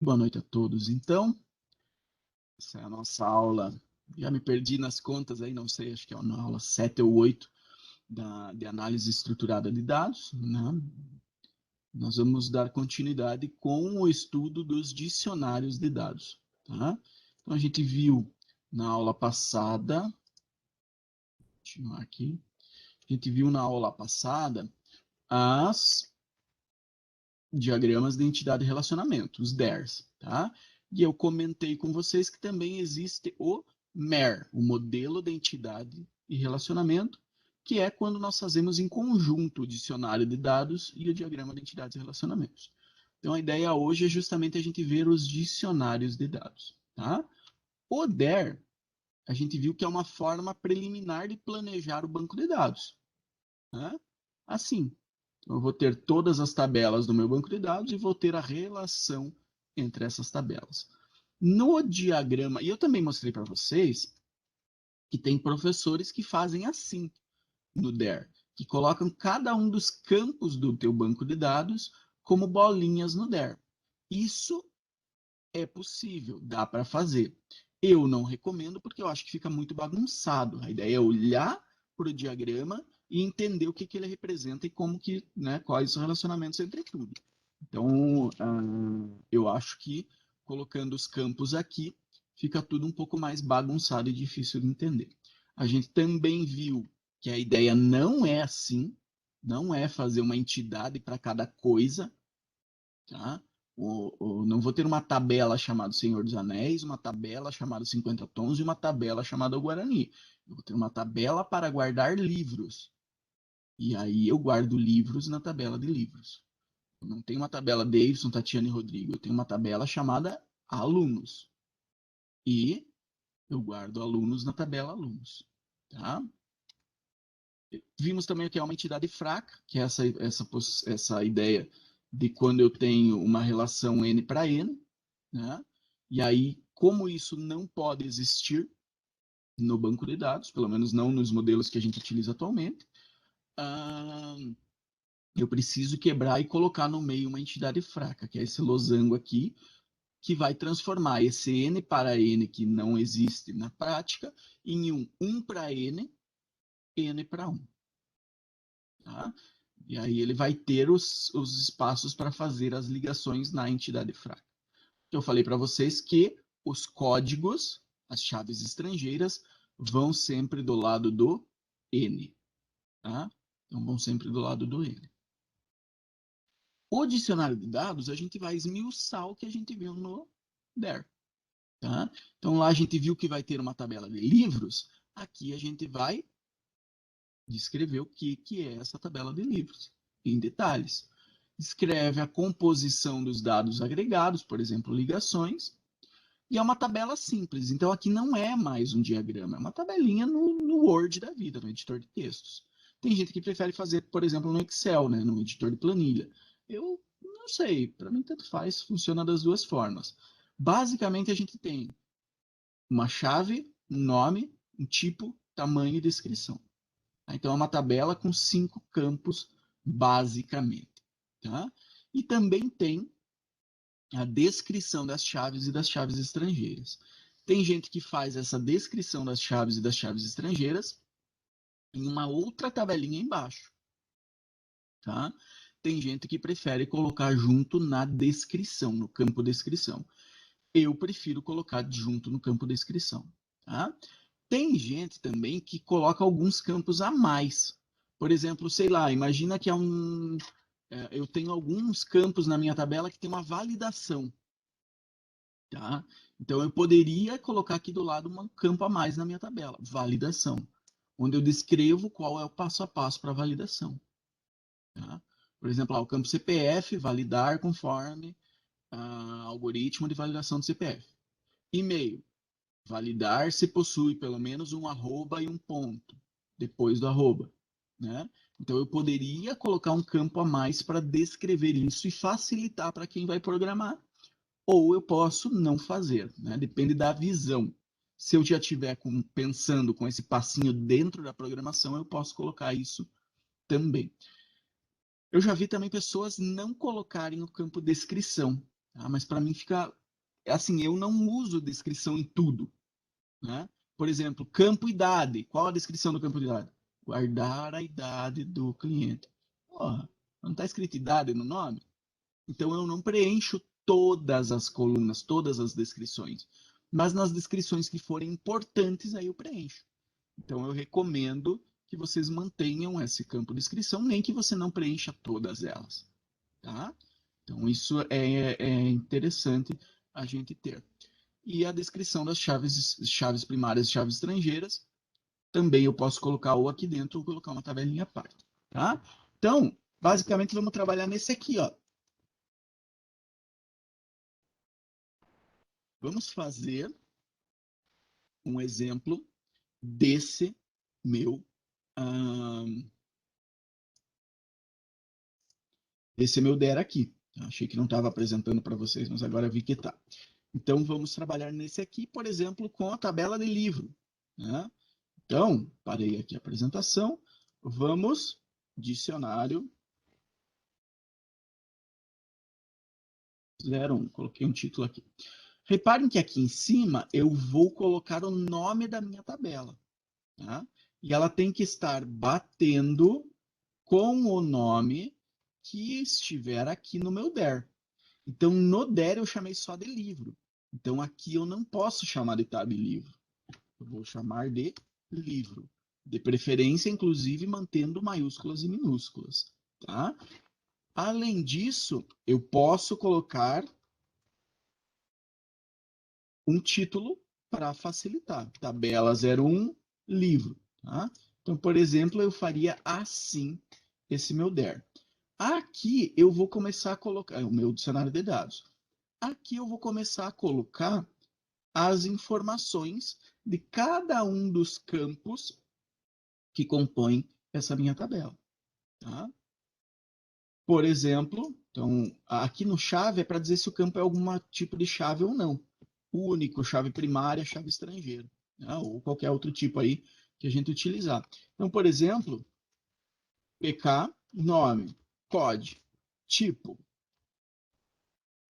Boa noite a todos. Então, essa é a nossa aula. Já me perdi nas contas aí, não sei, acho que é a aula 7 ou 8 de análise estruturada de dados, né? Nós vamos dar continuidade com o estudo dos dicionários de dados, tá? Então, a gente viu na aula passada, vou continuar aqui, a gente viu na aula passada as diagramas de entidade e relacionamento, os DERs, tá? E eu comentei com vocês que também existe o MER, o modelo de entidade e relacionamento, que é quando nós fazemos em conjunto o dicionário de dados e o diagrama de entidades e relacionamentos. Então a ideia hoje é justamente a gente ver os dicionários de dados, tá? O DER, a gente viu que é uma forma preliminar de planejar o banco de dados, né? Assim, eu vou ter todas as tabelas do meu banco de dados e vou ter a relação entre essas tabelas. No diagrama, e eu também mostrei para vocês que tem professores que fazem assim no DER, que colocam cada um dos campos do teu banco de dados como bolinhas no DER. Isso é possível, dá para fazer. Eu não recomendo porque eu acho que fica muito bagunçado. A ideia é olhar para o diagrama e entender o que, que ele representa e como que, né, quais os relacionamentos entre tudo. Então, eu acho que colocando os campos aqui, fica tudo um pouco mais bagunçado e difícil de entender. A gente também viu que a ideia não é assim, não é fazer uma entidade para cada coisa, tá? Não vou ter uma tabela chamada Senhor dos Anéis, uma tabela chamada 50 Tons e uma tabela chamada Guarani. Eu vou ter uma tabela para guardar livros. E aí eu guardo livros na tabela de livros. Eu não tenho uma tabela Davidson, Tatiana e Rodrigo. Eu tenho uma tabela chamada alunos. E eu guardo alunos na tabela alunos. Tá? Vimos também que é uma entidade fraca, que é essa ideia de quando eu tenho uma relação N para N, né? E aí, como isso não pode existir no banco de dados, pelo menos não nos modelos que a gente utiliza atualmente, eu preciso quebrar e colocar no meio uma entidade fraca, que é esse losango aqui, que vai transformar esse N para N que não existe na prática em um 1 para N, N para 1. Tá? E aí ele vai ter os espaços para fazer as ligações na entidade fraca. Eu falei para vocês que os códigos, as chaves estrangeiras, vão sempre do lado do N. Tá? Então vão sempre do lado do N. O dicionário de dados, a gente vai esmiuçar o que a gente viu no DER. Tá? Então lá a gente viu que vai ter uma tabela de livros, aqui a gente vai descrever o que é essa tabela de livros, em detalhes. Escreve a composição dos dados agregados, por exemplo, ligações, e é uma tabela simples. Então, aqui não é mais um diagrama, é uma tabelinha no Word da vida, no editor de textos. Tem gente que prefere fazer, por exemplo, no Excel, né, no editor de planilha. Eu não sei, para mim tanto faz, funciona das duas formas. Basicamente, a gente tem uma chave, um nome, um tipo, tamanho e descrição. Então, é uma tabela com 5 campos, basicamente. Tá? E também tem a descrição das chaves e das chaves estrangeiras. Tem gente que faz essa descrição das chaves e das chaves estrangeiras em uma outra tabelinha embaixo. Tá? Tem gente que prefere colocar junto na descrição, no campo descrição. Eu prefiro colocar junto no campo descrição. Tá? Tem gente também que coloca alguns campos a mais. Por exemplo, sei lá, imagina que eu tenho alguns campos na minha tabela que tem uma validação. Tá? Então, eu poderia colocar aqui do lado um campo a mais na minha tabela, validação, onde eu descrevo qual é o passo a passo para a validação. Tá? Por exemplo, o campo CPF, validar conforme algoritmo de validação do CPF. E-mail, validar se possui pelo menos um arroba e um ponto depois do arroba. Né? Então, eu poderia colocar um campo a mais para descrever isso e facilitar para quem vai programar. Ou eu posso não fazer, né? Depende da visão. Se eu já estiver pensando com esse passinho dentro da programação, eu posso colocar isso também. Eu já vi também pessoas não colocarem o campo descrição. Tá? Mas para mim fica... Assim, eu não uso descrição em tudo. Né? Por exemplo, campo idade. Qual a descrição do campo idade? Guardar a idade do cliente. Porra, não está escrito idade no nome? Então eu não preencho todas as colunas, todas as descrições. Mas nas descrições que forem importantes, aí eu preencho. Então eu recomendo que vocês mantenham esse campo de descrição, nem que você não preencha todas elas. Tá? Então isso é interessante a gente ter. E a descrição das chaves primárias e chaves estrangeiras, também eu posso colocar ou aqui dentro ou colocar uma tabelinha à parte. Tá? Então, basicamente, vamos trabalhar nesse aqui. Ó. Vamos fazer um exemplo desse meu esse meu DER aqui. Achei que não estava apresentando para vocês, mas agora vi que está. Então, vamos trabalhar nesse aqui, por exemplo, com a tabela de livro. Né? Então, parei aqui a apresentação. Vamos, dicionário 01. Coloquei um título aqui. Reparem que aqui em cima eu vou colocar o nome da minha tabela. Tá? E ela tem que estar batendo com o nome que estiver aqui no meu DER. Então, no DER eu chamei só de livro. Então, aqui eu não posso chamar de tab livro. Eu vou chamar de livro. De preferência, inclusive, mantendo maiúsculas e minúsculas. Tá? Além disso, eu posso colocar um título para facilitar. Tabela 01, livro. Tá? Então, por exemplo, eu faria assim esse meu DER. Aqui eu vou começar a colocar o meu dicionário de dados. Aqui eu vou começar a colocar as informações de cada um dos campos que compõem essa minha tabela. Tá? Por exemplo, então, aqui no chave é para dizer se o campo é algum tipo de chave ou não. Único, chave primária, chave estrangeira. Né? Ou qualquer outro tipo aí que a gente utilizar. Então, por exemplo, PK, nome, COD, tipo,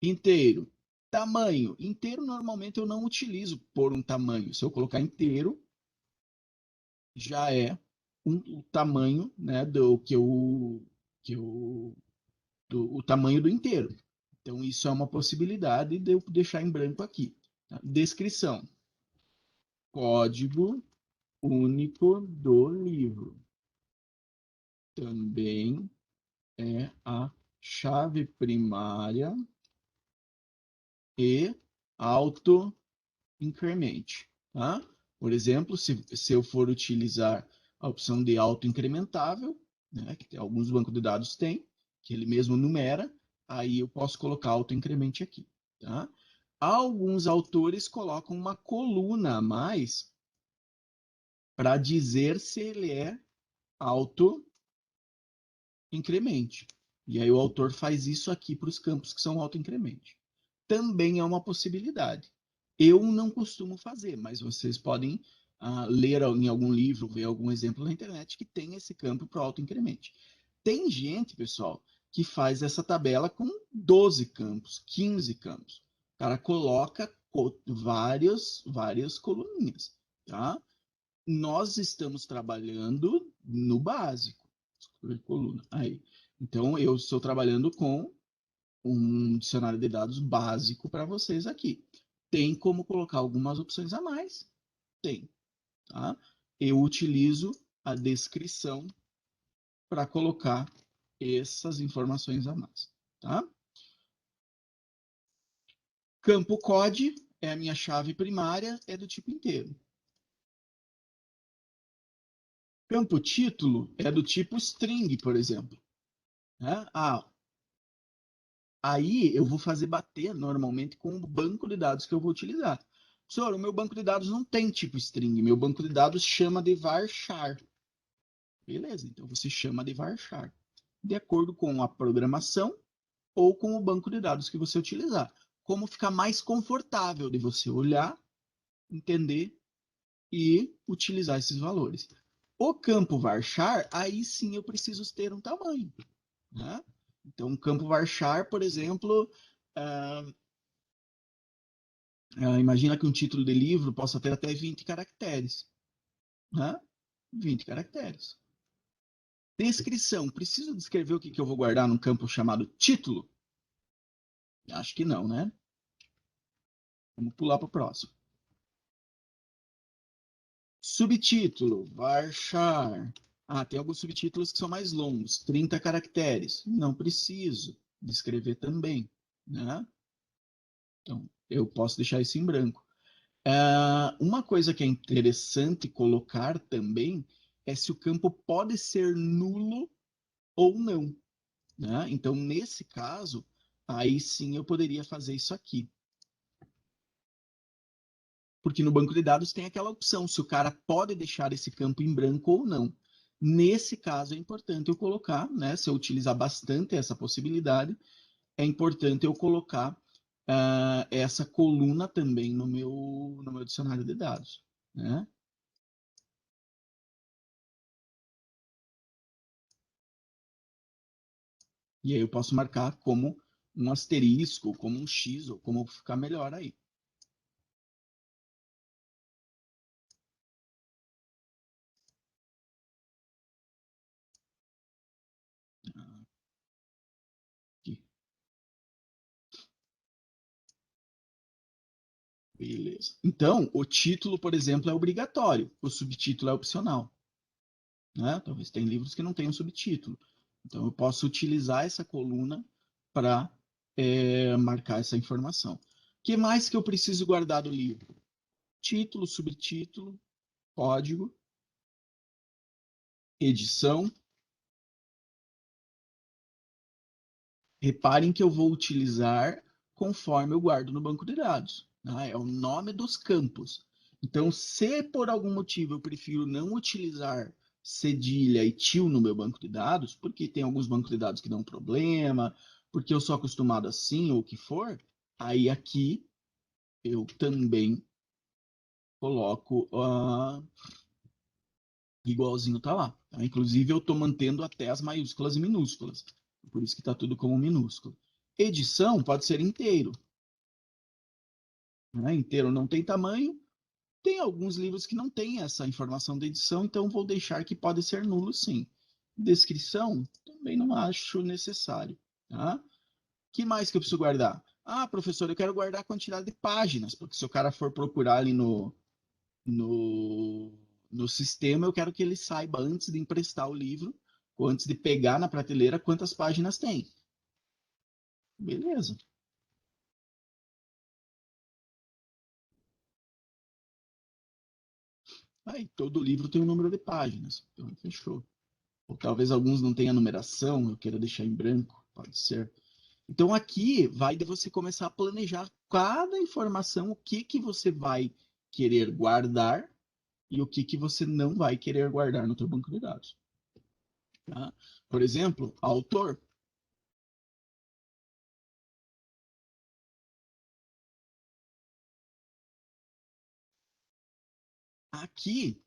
inteiro, tamanho. Inteiro, normalmente, eu não utilizo por um tamanho. Se eu colocar inteiro, já é o tamanho, né, o tamanho do inteiro. Então, isso é uma possibilidade de eu deixar em branco aqui. Tá? Descrição. Código único do livro. Também é a chave primária e auto-incremente. Tá? Por exemplo, se eu for utilizar a opção de auto-incrementável, né, que alguns bancos de dados têm, que ele mesmo numera, aí eu posso colocar auto-incremente aqui. Tá? Alguns autores colocam uma coluna a mais para dizer se ele é auto-incremente. E aí o autor faz isso aqui para os campos que são auto-incremente. Também é uma possibilidade. Eu não costumo fazer, mas vocês podem ler em algum livro, ver algum exemplo na internet que tem esse campo para auto-incremente. Tem gente, pessoal, que faz essa tabela com 12 campos, 15 campos. O cara coloca várias coluninhas, tá? Nós estamos trabalhando no básico. Coluna. Aí. Então, eu estou trabalhando com um dicionário de dados básico para vocês aqui. Tem como colocar algumas opções a mais? Tem. Tá? Eu utilizo a descrição para colocar essas informações a mais. Tá? Campo COD é a minha chave primária, é do tipo inteiro. Campo título é do tipo string, por exemplo. Né? Aí eu vou fazer bater normalmente com o banco de dados que eu vou utilizar. Senhor, o meu banco de dados não tem tipo string, meu banco de dados chama de varchar. Beleza, então você chama de varchar, de acordo com a programação ou com o banco de dados que você utilizar. Como ficar mais confortável de você olhar, entender e utilizar esses valores. O campo varchar, aí sim eu preciso ter um tamanho. Né? Então, o campo varchar, por exemplo, Ah, imagina que um título de livro possa ter até 20 caracteres. Né? 20 caracteres. Descrição. Preciso descrever o que eu vou guardar num campo chamado título? Acho que não, né? Vamos pular para o próximo. Subtítulo. Varchar. Tem alguns subtítulos que são mais longos. 30 caracteres. Não preciso descrever também. Né? Então, eu posso deixar isso em branco. Uma coisa que é interessante colocar também é se o campo pode ser nulo ou não. Né? Então, nesse caso, aí sim eu poderia fazer isso aqui. Porque no banco de dados tem aquela opção, se o cara pode deixar esse campo em branco ou não. Nesse caso, é importante eu colocar, né? Se eu utilizar bastante essa possibilidade, é importante eu colocar essa coluna também no meu dicionário de dados. Né? E aí eu posso marcar como um asterisco, ou como um X, ou como ficar melhor aí. Aqui. Beleza. Então, o título, por exemplo, é obrigatório, o subtítulo é opcional. Né? Talvez tenha livros que não tenham subtítulo. Então, eu posso utilizar essa coluna para marcar essa informação. O que mais que eu preciso guardar do livro? Título, subtítulo, código, edição. Reparem que eu vou utilizar conforme eu guardo no banco de dados. Tá? É o nome dos campos. Então, se por algum motivo eu prefiro não utilizar cedilha e tio no meu banco de dados, porque tem alguns bancos de dados que dão problema, porque eu sou acostumado assim ou o que for, aí aqui eu também coloco igualzinho tá lá. Tá? Inclusive, eu estou mantendo até as maiúsculas e minúsculas. Por isso que está tudo como minúsculo. Edição pode ser inteiro. Né? Inteiro não tem tamanho. Tem alguns livros que não têm essa informação de edição, então vou deixar que pode ser nulo, sim. Descrição, também não acho necessário. Tá? Que mais que eu preciso guardar? Professor, eu quero guardar a quantidade de páginas, porque se o cara for procurar ali no, no sistema, eu quero que ele saiba antes de emprestar o livro, ou antes de pegar na prateleira, quantas páginas tem. Beleza. Aí, todo livro tem um número de páginas. Então, fechou. Ou talvez alguns não tenham numeração, eu queira deixar em branco, pode ser. Então, aqui vai de você começar a planejar cada informação, o que, que você vai querer guardar e o que, que você não vai querer guardar no teu banco de dados. Tá? Por exemplo, autor. Aqui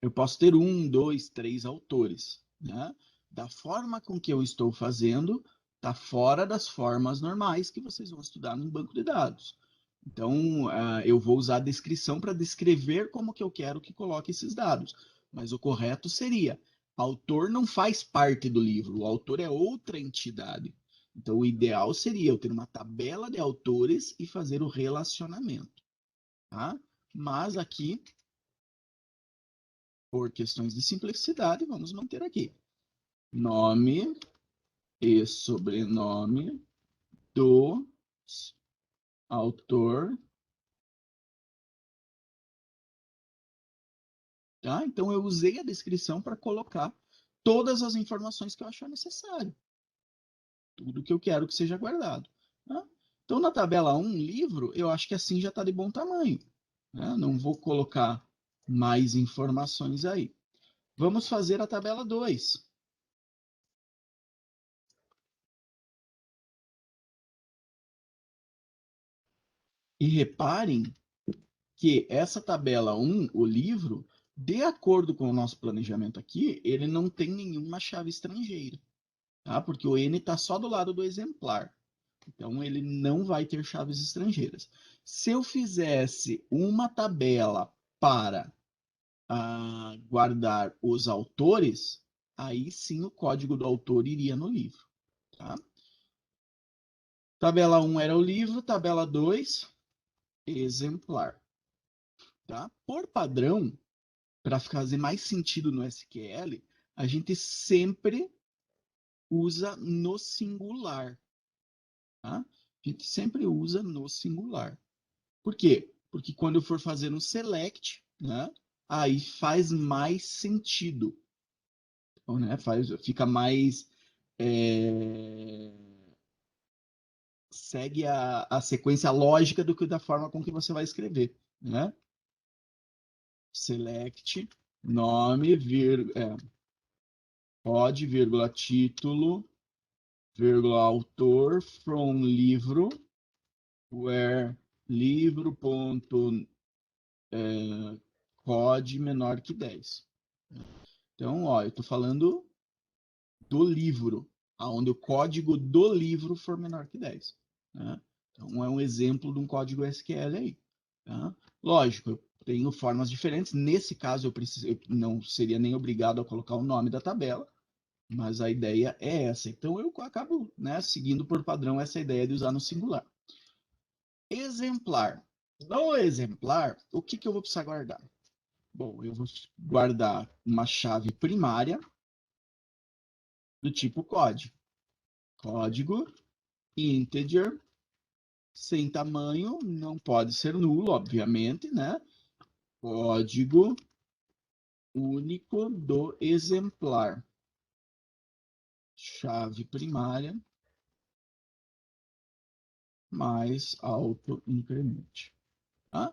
eu posso ter um, dois, três autores. Né? Da forma com que eu estou fazendo, está fora das formas normais que vocês vão estudar no banco de dados. Então, eu vou usar a descrição para descrever como que eu quero que coloque esses dados. Mas o correto seria, autor não faz parte do livro, o autor é outra entidade. Então, o ideal seria eu ter uma tabela de autores e fazer o relacionamento. Tá? Mas aqui por questões de simplicidade, vamos manter aqui. Nome e sobrenome do autor. Tá? Então, eu usei a descrição para colocar todas as informações que eu achar necessário. Tudo que eu quero que seja guardado. Tá? Então, na tabela 1, livro, eu acho que assim já está de bom tamanho. Né? Não vou colocar mais informações aí. Vamos fazer a tabela 2. E reparem que essa tabela 1, o livro, de acordo com o nosso planejamento aqui, ele não tem nenhuma chave estrangeira, tá? Porque o N está só do lado do exemplar. Então, ele não vai ter chaves estrangeiras. Se eu fizesse uma tabela para guardar os autores, aí sim o código do autor iria no livro. Tá? Tabela 1 era o livro, tabela 2, exemplar. Tá? Por padrão, para fazer mais sentido no SQL, a gente sempre usa no singular. Tá? A gente sempre usa no singular. Por quê? Porque quando eu for fazer um select, né, aí faz mais sentido. Então, né, fica mais... segue a sequência lógica do que da forma com que você vai escrever. Né? Select, nome, pode, vírgula, título, vírgula, autor, from livro, where livro ponto code menor que 10. Então, ó, eu estou falando do livro, onde o código do livro for menor que 10. Né? Então, é um exemplo de um código SQL aí. Tá? Lógico, eu tenho formas diferentes. Nesse caso, eu não seria nem obrigado a colocar o nome da tabela, mas a ideia é essa. Então, eu acabo, né, seguindo por padrão essa ideia de usar no singular. Exemplar. No exemplar, o que eu vou precisar guardar? Bom, eu vou guardar uma chave primária do tipo código. Código integer, sem tamanho, não pode ser nulo, obviamente, né? Código único do exemplar. Chave primária mais auto-incremento. Tá?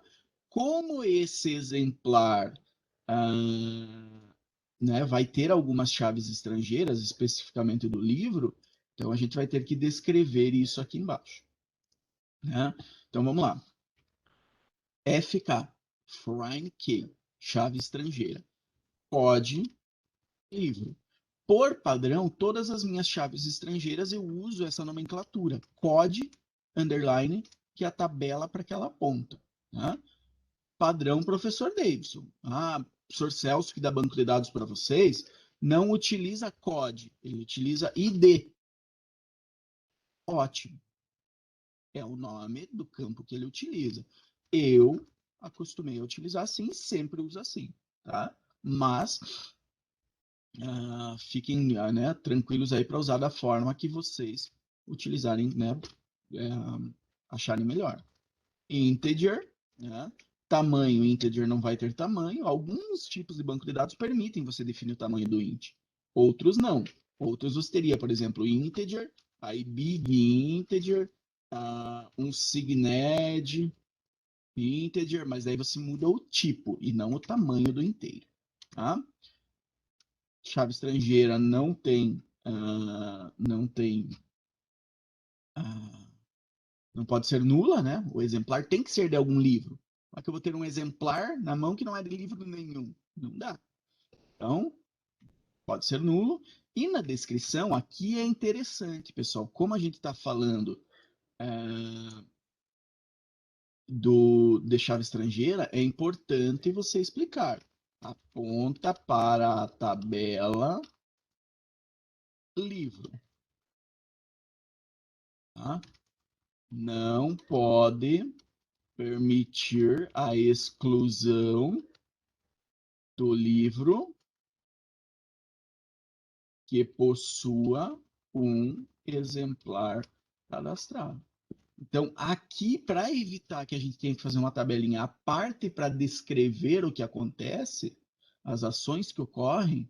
Como esse exemplar né, vai ter algumas chaves estrangeiras, especificamente do livro, então a gente vai ter que descrever isso aqui embaixo. Né? Então vamos lá. FK, foreign key, chave estrangeira. Pode, livro. Por padrão, todas as minhas chaves estrangeiras eu uso essa nomenclatura. COD, underline, que é a tabela para que ela aponta. Né? Padrão professor Davidson. Professor Celso, que dá banco de dados para vocês, não utiliza COD, ele utiliza ID. Ótimo. É o nome do campo que ele utiliza. Eu acostumei a utilizar assim, sempre uso assim. Tá? Mas fiquem né, tranquilos aí para usar da forma que vocês utilizarem, né, acharem melhor. Integer, né? Tamanho, integer não vai ter tamanho. Alguns tipos de banco de dados permitem você definir o tamanho do int. Outros não. Outros você teria, por exemplo, integer, aí big integer, um signed integer, mas aí você muda o tipo e não o tamanho do inteiro. Tá? Chave estrangeira não tem, não pode ser nula, né? O exemplar tem que ser de algum livro. Como é que eu vou ter um exemplar na mão que não é de livro nenhum? Não dá. Então, pode ser nulo. E na descrição, aqui é interessante, pessoal, como a gente está falando de chave estrangeira, é importante você explicar. Aponta para a tabela livro. Tá? Não pode permitir a exclusão do livro que possua um exemplar cadastrado. Então, aqui, para evitar que a gente tenha que fazer uma tabelinha à parte para descrever o que acontece, as ações que ocorrem,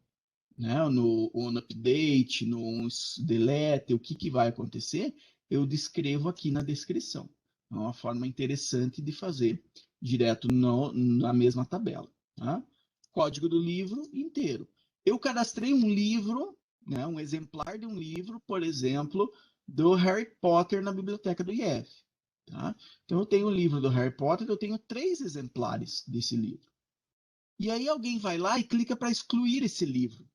né, no on update, no delete, o que vai acontecer, eu descrevo aqui na descrição. É uma forma interessante de fazer direto na mesma tabela. Tá? Código do livro inteiro. Eu cadastrei um livro, né, um exemplar de um livro, por exemplo, do Harry Potter na biblioteca do IF. Tá? Então, eu tenho o livro do Harry Potter, eu tenho 3 exemplares desse livro. E aí alguém vai lá e clica para excluir esse livro.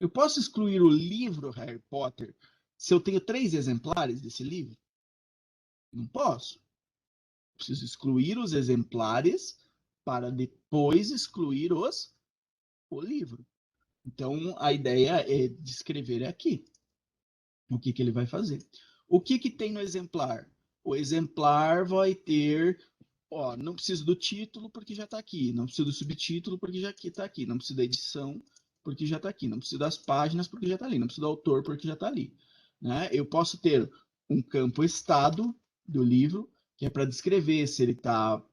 Eu posso excluir o livro Harry Potter Se eu tenho 3 exemplares desse livro, não posso. Preciso excluir os exemplares para depois excluir o livro. Então, a ideia é descrever aqui o que ele vai fazer. O que tem no exemplar? O exemplar vai ter, ó, não preciso do título porque já está aqui, não preciso do subtítulo porque já está aqui, não preciso da edição porque já está aqui, não preciso das páginas porque já está ali, não preciso do autor porque já está ali. Né? Eu posso ter um campo estado do livro, que é para descrever se ele está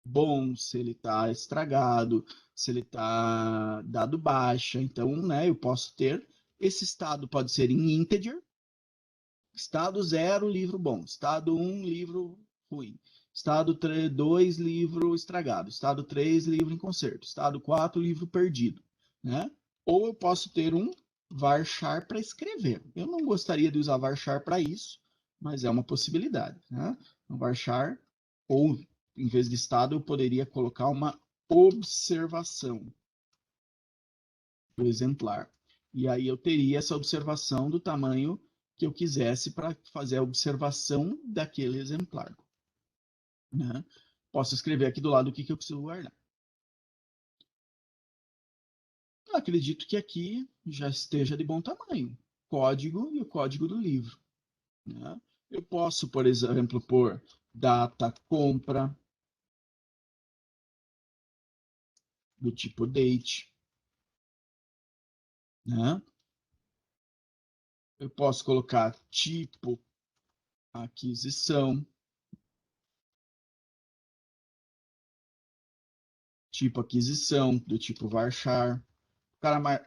bom, se ele está estragado, se ele está dado baixa. Então, né, eu posso ter esse estado pode ser em integer, estado 0, livro bom, estado 1, livro ruim, estado 2, livro estragado, estado 3, livro em conserto, estado 4, livro perdido, né? Ou eu posso ter um varchar para escrever. Eu não gostaria de usar varchar para isso, mas é uma possibilidade, né? Um varchar ou em vez de estado, eu poderia colocar uma observação do exemplar. E aí eu teria essa observação do tamanho que eu quisesse para fazer a observação daquele exemplar. Né? Posso escrever aqui do lado o que eu preciso guardar. Eu acredito que aqui já esteja de bom tamanho. Código e o código do livro. Né? Eu posso, por exemplo, pôr data compra, do tipo date. Né? Eu posso colocar tipo aquisição, tipo aquisição, do tipo varchar.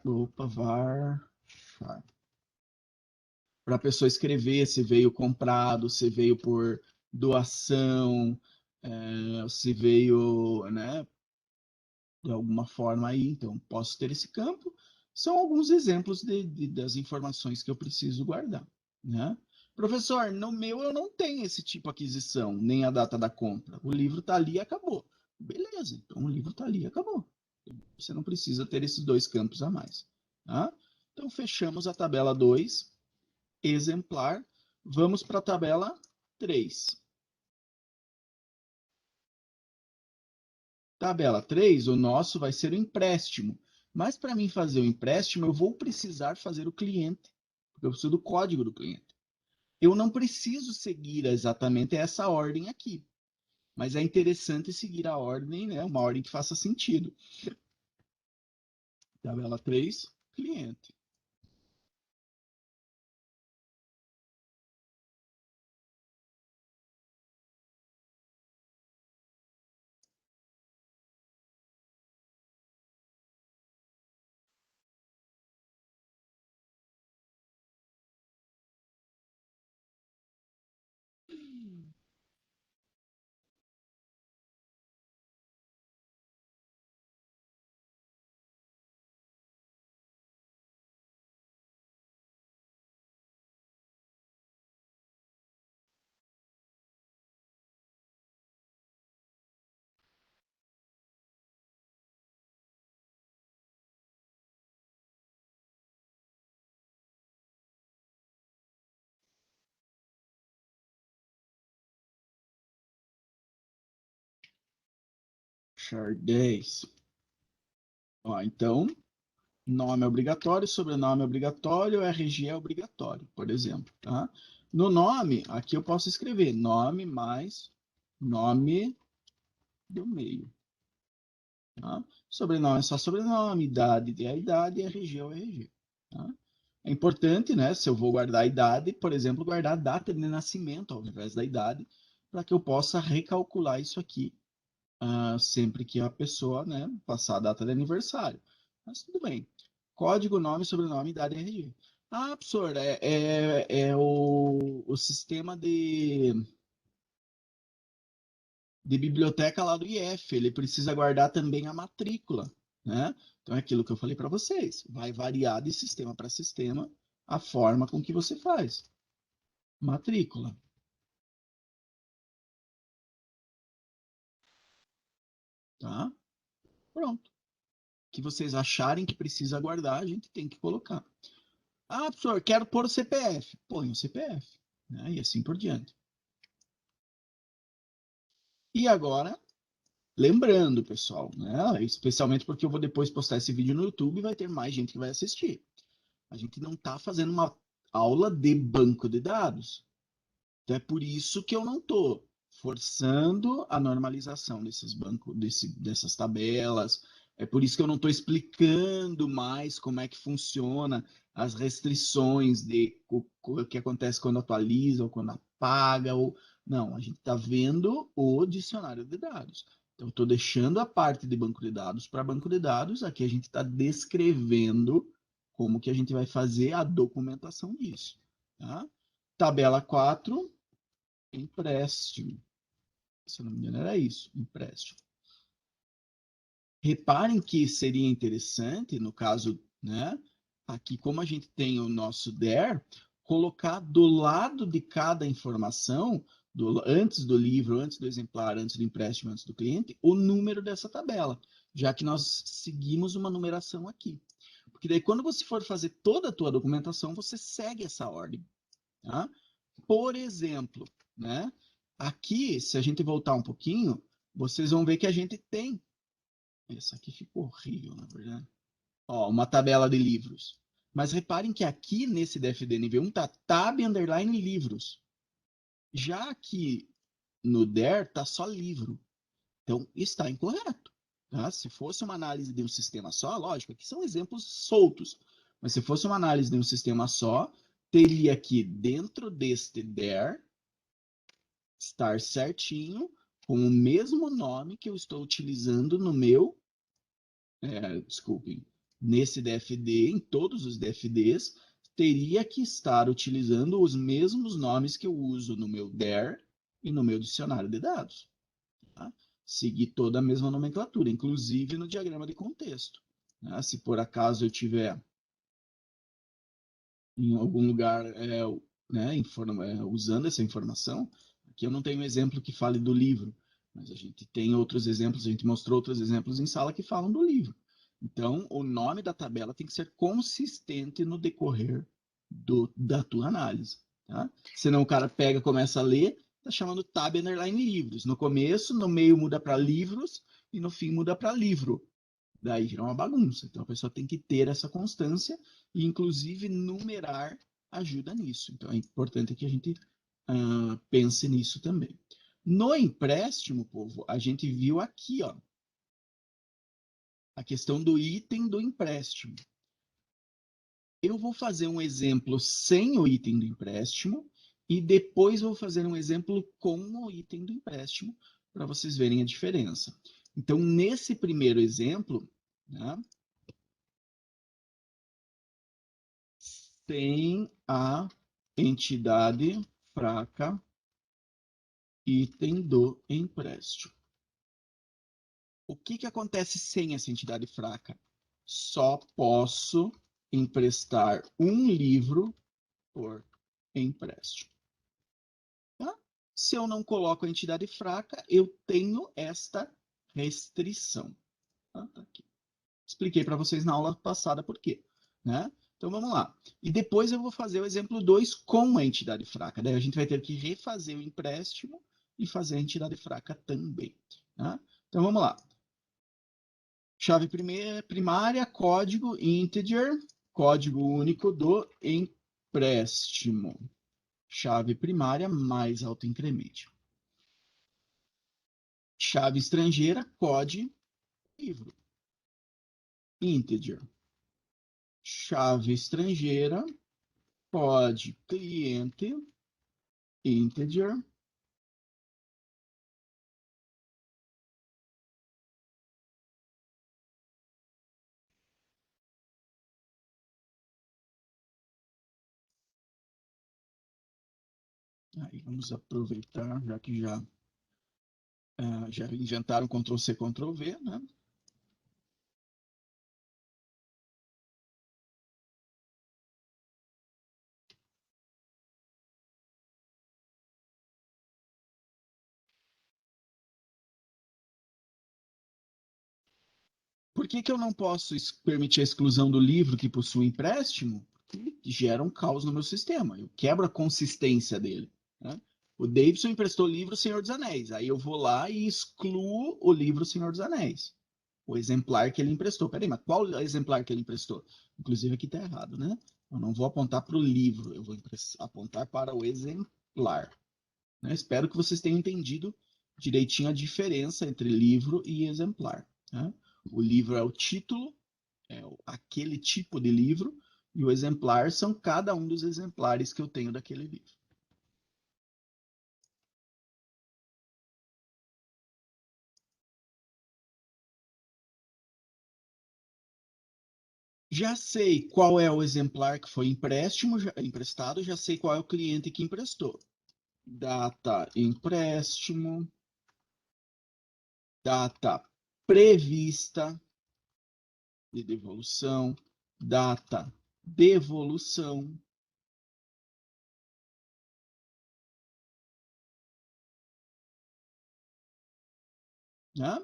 Opa, varchar. Para a pessoa escrever se veio comprado, se veio por doação, se veio, né, de alguma forma aí. Então, posso ter esse campo. São alguns exemplos das informações que eu preciso guardar. Né? Professor, no meu eu não tenho esse tipo de aquisição, nem a data da compra. O livro está ali e acabou. Beleza, então o livro está ali e acabou. Você não precisa ter esses 2 campos a mais. Tá? Então, fechamos a tabela 2, exemplar. Vamos para a tabela 3. Tabela 3, o nosso vai ser o empréstimo. Mas para mim fazer o empréstimo, eu vou precisar fazer o cliente, porque eu preciso do código do cliente. Eu não preciso seguir exatamente essa ordem aqui, mas é interessante seguir a ordem, né? Uma ordem que faça sentido. Tabela 3, cliente. Char 10. Ó, então, nome é obrigatório, sobrenome é obrigatório, RG é obrigatório, por exemplo. Tá? No nome, aqui eu posso escrever nome mais nome do meio. Tá? Sobrenome é só sobrenome, idade é a idade, RG é o RG. Tá? É importante, né, se eu vou guardar a idade, por exemplo, guardar a data de nascimento ao invés da idade, para que eu possa recalcular isso aqui sempre que a pessoa, né, passar a data de aniversário. Mas tudo bem. Código, nome, sobrenome, idade e RG. Ah, professor, é o sistema de biblioteca lá do IF. Ele precisa guardar também a matrícula, né? Então é aquilo que eu falei para vocês. Vai variar de sistema para sistema a forma com que você faz. Matrícula, tá? Pronto. O que vocês acharem que precisa guardar, a gente tem que colocar. Ah, professor, quero pôr o CPF. Põe o CPF, né? E assim por diante. E agora, lembrando, pessoal, né? Especialmente porque eu vou depois postar esse vídeo no YouTube e vai ter mais gente que vai assistir. A gente não está fazendo uma aula de banco de dados. Então é por isso que eu não estou forçando a normalização desses bancos, dessas tabelas. É por isso que eu não estou explicando mais como é que funciona as restrições de o que acontece quando atualiza ou quando apaga. Não, a gente está vendo o dicionário de dados. Então, eu estou deixando a parte de banco de dados para banco de dados. Aqui a gente está descrevendo como que a gente vai fazer a documentação disso. Tá? Tabela 4, empréstimo. Se eu não me engano, era isso, empréstimo. Reparem que seria interessante, no caso, né, aqui como a gente tem o nosso there, colocar do lado de cada informação, antes do livro, antes do exemplar, antes do empréstimo, antes do cliente, o número dessa tabela, já que nós seguimos uma numeração aqui. Porque daí, quando você for fazer toda a tua documentação, você segue essa ordem. Tá? Por exemplo, né? Aqui, se a gente voltar um pouquinho, vocês vão ver que a gente tem. Essa aqui ficou horrível, na verdade. Ó, uma tabela de livros. Mas reparem que aqui nesse DFD nível 1 está tab underline livros. Já aqui no DER está só livro. Então está incorreto. Tá? Se fosse uma análise de um sistema só, lógico, aqui são exemplos soltos. Mas se fosse uma análise de um sistema só, teria que dentro deste DER estar certinho com o mesmo nome que eu estou utilizando no meu, desculpem, nesse DFD, em todos os DFDs, teria que estar utilizando os mesmos nomes que eu uso no meu DER e no meu dicionário de dados. Tá? Seguir toda a mesma nomenclatura, inclusive no diagrama de contexto. Né? Se por acaso eu tiver em algum lugar né, usando essa informação, aqui eu não tenho exemplo que fale do livro, mas a gente tem outros exemplos, a gente mostrou outros exemplos em sala que falam do livro. Então, o nome da tabela tem que ser consistente no decorrer da tua análise. Tá? Senão o cara pega, começa a ler, está chamando tab underline livros. No começo, no meio muda para livros e no fim muda para livro. Daí vira uma bagunça. Então a pessoa tem que ter essa constância e, inclusive, numerar ajuda nisso. Então é importante que a gente pense nisso também. No empréstimo, povo, a gente viu aqui, ó, a questão do item do empréstimo. Eu vou fazer um exemplo sem o item do empréstimo e depois vou fazer um exemplo com o item do empréstimo para vocês verem a diferença. Então, nesse primeiro exemplo, né, sem a entidade fraca, item do empréstimo. O que acontece sem essa entidade fraca? Só posso emprestar um livro por empréstimo. Tá? Se eu não coloco a entidade fraca, eu tenho esta restrição. Tá? Tá aqui. Expliquei para vocês na aula passada por quê. Né? Então vamos lá. E depois eu vou fazer o exemplo 2 com a entidade fraca. Daí a gente vai ter que refazer o empréstimo e fazer a entidade fraca também. Tá? Então vamos lá. Chave primária, código integer, código único do empréstimo. Chave primária mais autoincremento. Chave estrangeira, código livro. Integer. Chave estrangeira, pode cliente, integer. Aí vamos aproveitar, já que já inventaram Ctrl+C, Ctrl+V, né? Por que eu não posso permitir a exclusão do livro que possui empréstimo? que gera um caos no meu sistema. Eu quebro a consistência dele, né? O Davidson emprestou o livro Senhor dos Anéis. Aí eu vou lá e excluo o livro Senhor dos Anéis. O exemplar que ele emprestou. Peraí, mas qual exemplar que ele emprestou? Inclusive aqui está errado, né? Eu não vou apontar para o livro, eu vou apontar para o exemplar. Né? Espero que vocês tenham entendido direitinho a diferença entre livro e exemplar. Né? O livro é o título, aquele tipo de livro, e o exemplar são cada um dos exemplares que eu tenho daquele livro. Já sei qual é o exemplar que foi emprestado, já sei qual é o cliente que emprestou. Data empréstimo, data prevista de devolução, data devolução. Né?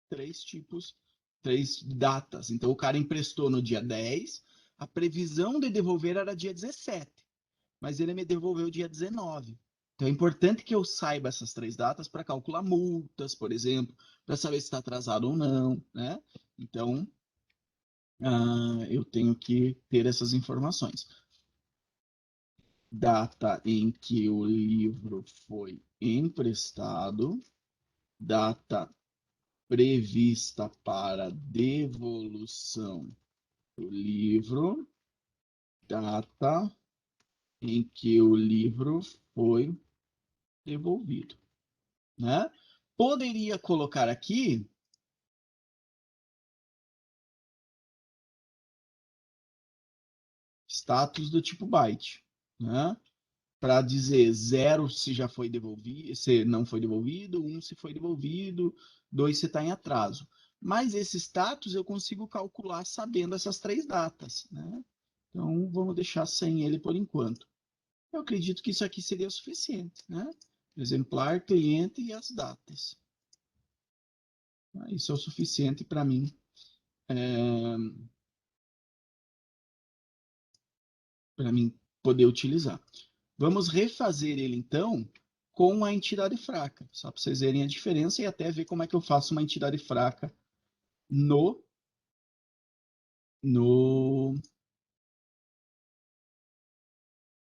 Três datas. Então, o cara emprestou no dia 10, a previsão de devolver era dia 17, mas ele me devolveu dia 19. Então, é importante que eu saiba essas três datas para calcular multas, por exemplo, para saber se está atrasado ou não, né? Então, eu tenho que ter essas informações. Data em que o livro foi emprestado, data prevista para devolução do livro, data em que o livro foi devolvido, né? Poderia colocar aqui status do tipo byte, né? Para dizer 0 se já foi devolvido, se não foi devolvido, 1 se foi devolvido, 2 se está em atraso. Mas esse status eu consigo calcular sabendo essas três datas, né? Então, vamos deixar sem ele por enquanto. Eu acredito que isso aqui seria o suficiente, né? Exemplar, cliente e as datas. Isso é o suficiente para mim, poder utilizar. Vamos refazer ele, então, com a entidade fraca, só para vocês verem a diferença e até ver como é que eu faço uma entidade fraca no, no,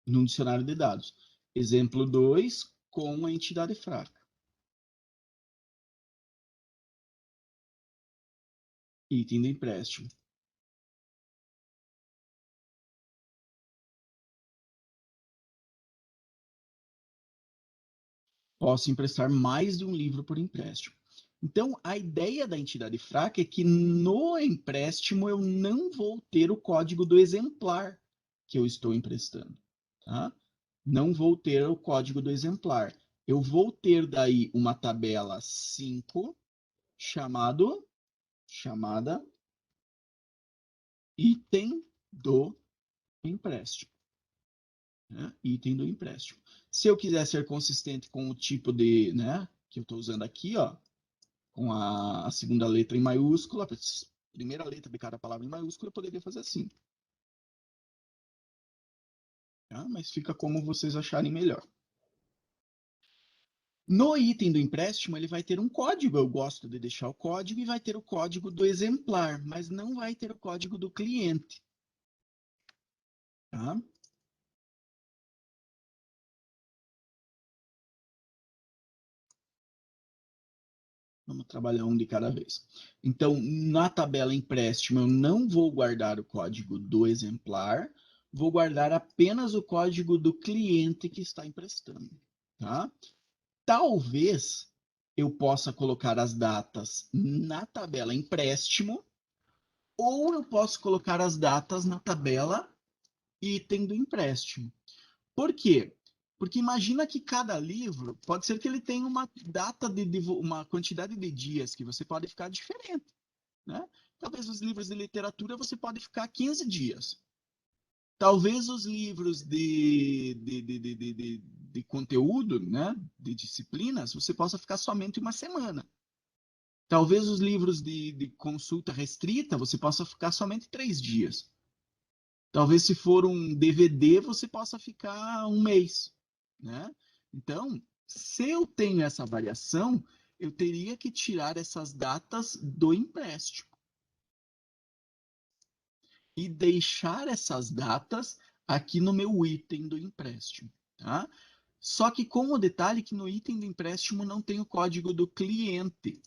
no dicionário de dados. Exemplo 2, com a entidade fraca. Item do empréstimo. Posso emprestar mais de um livro por empréstimo. Então, a ideia da entidade fraca é que no empréstimo eu não vou ter o código do exemplar que eu estou emprestando. Tá? Não vou ter o código do exemplar. Eu vou ter daí uma tabela 5 chamada item do empréstimo. Né? Item do empréstimo. Se eu quiser ser consistente com o tipo de, né, que eu estou usando aqui, ó, com a segunda letra em maiúscula, a primeira letra de cada palavra em maiúscula, eu poderia fazer assim. Tá? Mas fica como vocês acharem melhor. No item do empréstimo, ele vai ter um código. Eu gosto de deixar o código e vai ter o código do exemplar, mas não vai ter o código do cliente. Tá? Vamos trabalhar um de cada vez. Então, na tabela empréstimo, eu não vou guardar o código do exemplar, vou guardar apenas o código do cliente que está emprestando. Tá? Talvez eu possa colocar as datas na tabela empréstimo, ou eu posso colocar as datas na tabela item do empréstimo. Por quê? Porque imagina que cada livro pode ser que ele tenha uma data uma quantidade de dias que você pode ficar diferente, né? Talvez os livros de literatura você pode ficar 15 dias. Talvez os livros de conteúdo, né, de disciplinas, você possa ficar somente uma semana. Talvez os livros de consulta restrita você possa ficar somente 3 dias. Talvez se for um DVD, você possa ficar um mês, né? Então, se eu tenho essa variação, eu teria que tirar essas datas do empréstimo e deixar essas datas aqui no meu item do empréstimo, tá? Só que com o detalhe que no item do empréstimo não tem o código do cliente,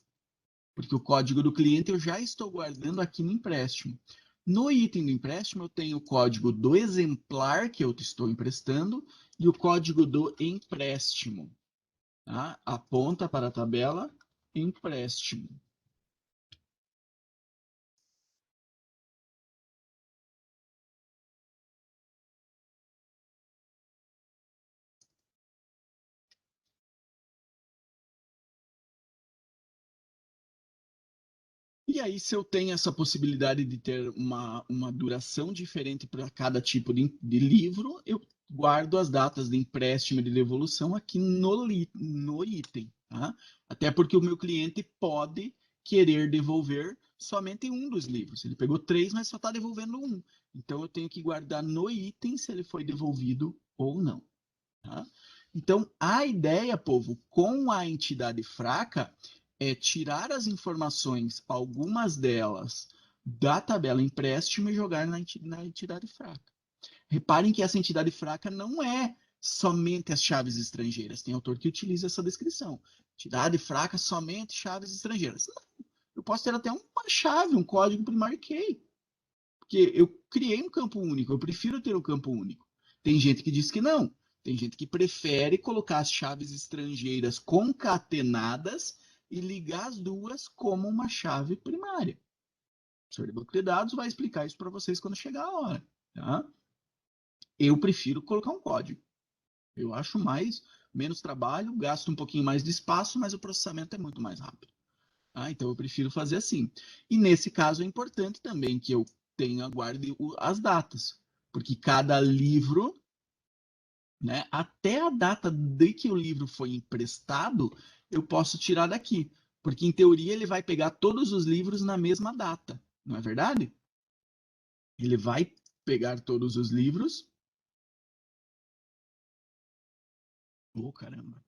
porque o código do cliente eu já estou guardando aqui no empréstimo. No item do empréstimo eu tenho o código do exemplar que eu estou emprestando e o código do empréstimo. Tá? Aponta para a tabela empréstimo. E aí, se eu tenho essa possibilidade de ter uma duração diferente para cada tipo de livro, eu guardo as datas de empréstimo e de devolução aqui no item. Tá? Até porque o meu cliente pode querer devolver somente um dos livros. Ele pegou 3, mas só está devolvendo um. Então, eu tenho que guardar no item se ele foi devolvido ou não. Tá? Então, a ideia, povo, com a entidade fraca é tirar as informações, algumas delas, da tabela empréstimo e jogar na entidade fraca. Reparem que essa entidade fraca não é somente as chaves estrangeiras. Tem autor que utiliza essa descrição. Entidade fraca, somente chaves estrangeiras. Não, eu posso ter até uma chave, um código primário key. Porque eu criei um campo único, eu prefiro ter um campo único. Tem gente que diz que não. Tem gente que prefere colocar as chaves estrangeiras concatenadas e ligar as duas como uma chave primária. O senhor de banco de dados vai explicar isso para vocês quando chegar a hora. Tá? Eu prefiro colocar um código. Eu acho menos trabalho, gasto um pouquinho mais de espaço, mas o processamento é muito mais rápido. Tá? Então eu prefiro fazer assim. E nesse caso é importante também que eu guarde as datas, porque cada livro, né, até a data de que o livro foi emprestado, eu posso tirar daqui, porque em teoria ele vai pegar todos os livros na mesma data, não é verdade? Ele vai pegar todos os livros. Oh, caramba!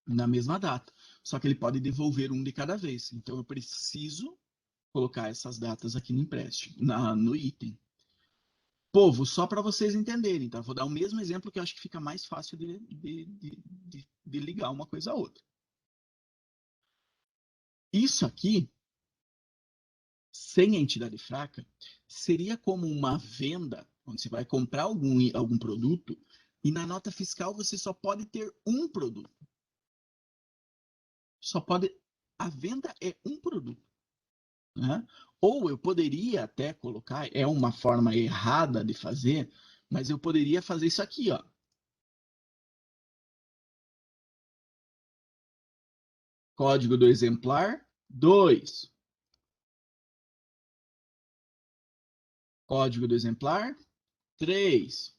Na mesma data. Só que ele pode devolver um de cada vez. Então eu preciso colocar essas datas aqui no empréstimo, no item. Povo, só para vocês entenderem, tá? Vou dar o mesmo exemplo que eu acho que fica mais fácil de ligar uma coisa a outra. Isso aqui, sem a entidade fraca, seria como uma venda, onde você vai comprar algum produto e na nota fiscal você só pode ter um produto. Só pode. A venda é um produto. Né? Ou eu poderia até colocar, é uma forma errada de fazer, mas eu poderia fazer isso aqui, ó. Código do exemplar 2. Código do exemplar 3.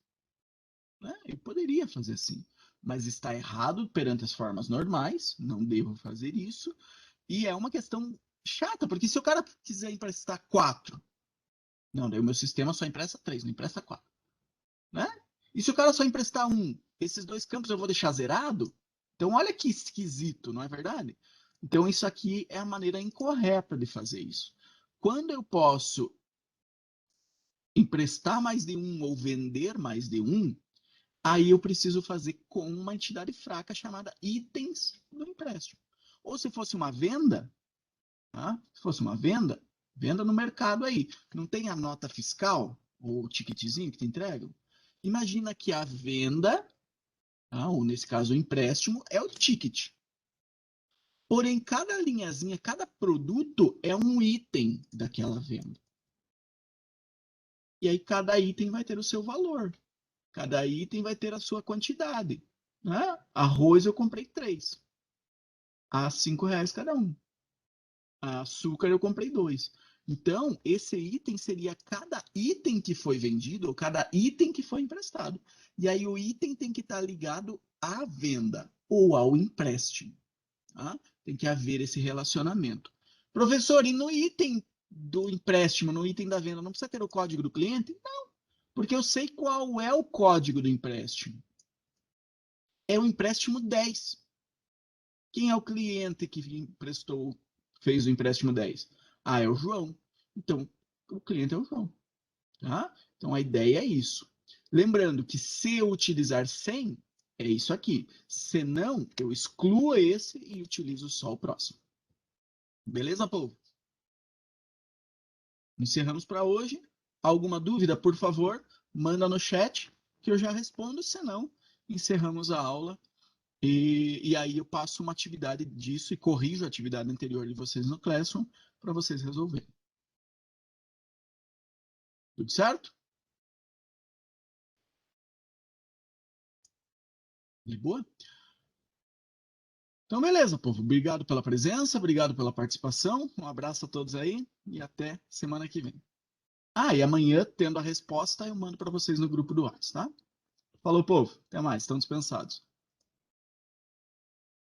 Né? Eu poderia fazer assim, mas está errado perante as formas normais, não devo fazer isso. E é uma questão chata, porque se o cara quiser emprestar 4, não, daí o meu sistema só empresta 3, não empresta 4. Né? E se o cara só emprestar 1, esses dois campos eu vou deixar zerado? Então olha que esquisito, não é verdade? Então isso aqui é a maneira incorreta de fazer isso. Quando eu posso emprestar mais de um ou vender mais de um, aí eu preciso fazer com uma entidade fraca chamada itens do empréstimo. Ou se fosse uma venda, tá? Se fosse uma venda, venda no mercado aí. Não tem a nota fiscal, ou o ticketzinho que te entregam? Imagina que a venda, tá? Ou nesse caso o empréstimo, é o ticket. Porém, cada linhazinha, cada produto é um item daquela venda. E aí cada item vai ter o seu valor. Cada item vai ter a sua quantidade. Né? Arroz eu comprei 3. A R$ 5 cada um. A açúcar eu comprei 2. Então, esse item seria cada item que foi vendido ou cada item que foi emprestado. E aí o item tem que estar ligado à venda ou ao empréstimo. Tá? Tem que haver esse relacionamento. Professor, e no item do empréstimo no item da venda não precisa ter o código do cliente? Não, porque eu sei qual é o código do empréstimo. É o empréstimo 10. Quem é o cliente que emprestou, fez o empréstimo 10? Ah, é o João. Então, o cliente é o João. Tá? Então, a ideia é isso. Lembrando que se eu utilizar 100, é isso aqui. Se não, eu excluo esse e utilizo só o próximo. Beleza, povo? Encerramos para hoje. Alguma dúvida, por favor, manda no chat que eu já respondo. Se não, encerramos a aula. E aí eu passo uma atividade disso e corrijo a atividade anterior de vocês no Classroom para vocês resolverem. Tudo certo? De boa? Então, beleza, povo. Obrigado pela presença, obrigado pela participação. Um abraço a todos aí e até semana que vem. Ah, e amanhã, tendo a resposta, eu mando para vocês no grupo do WhatsApp, tá? Falou, povo. Até mais. Estão dispensados.